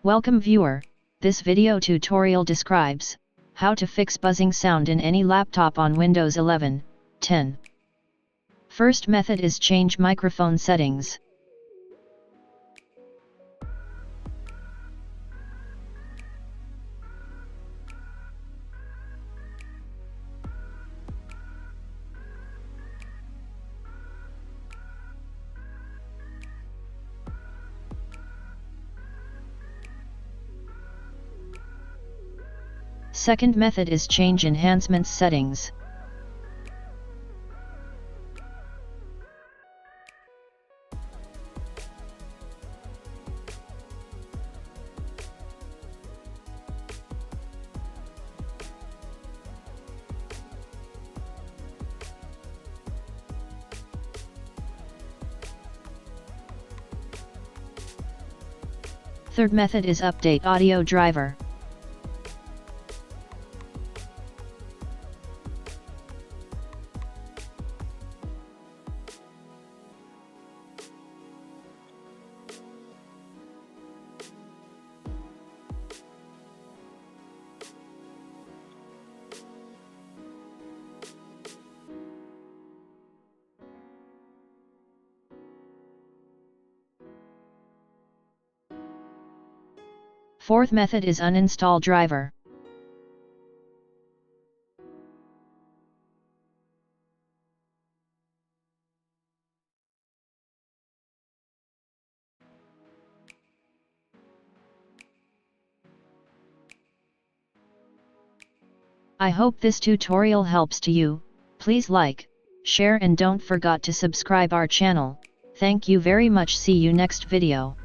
Welcome viewer, this video tutorial describes how to fix buzzing sound in any laptop on Windows 11, 10. First method is change microphone settings. Second method is change enhancements settings. Third method is update audio driver. Fourth method is uninstall driver. I hope this tutorial helps to you. Please like, share and don't forget to subscribe our channel. Thank you very much. See you next video.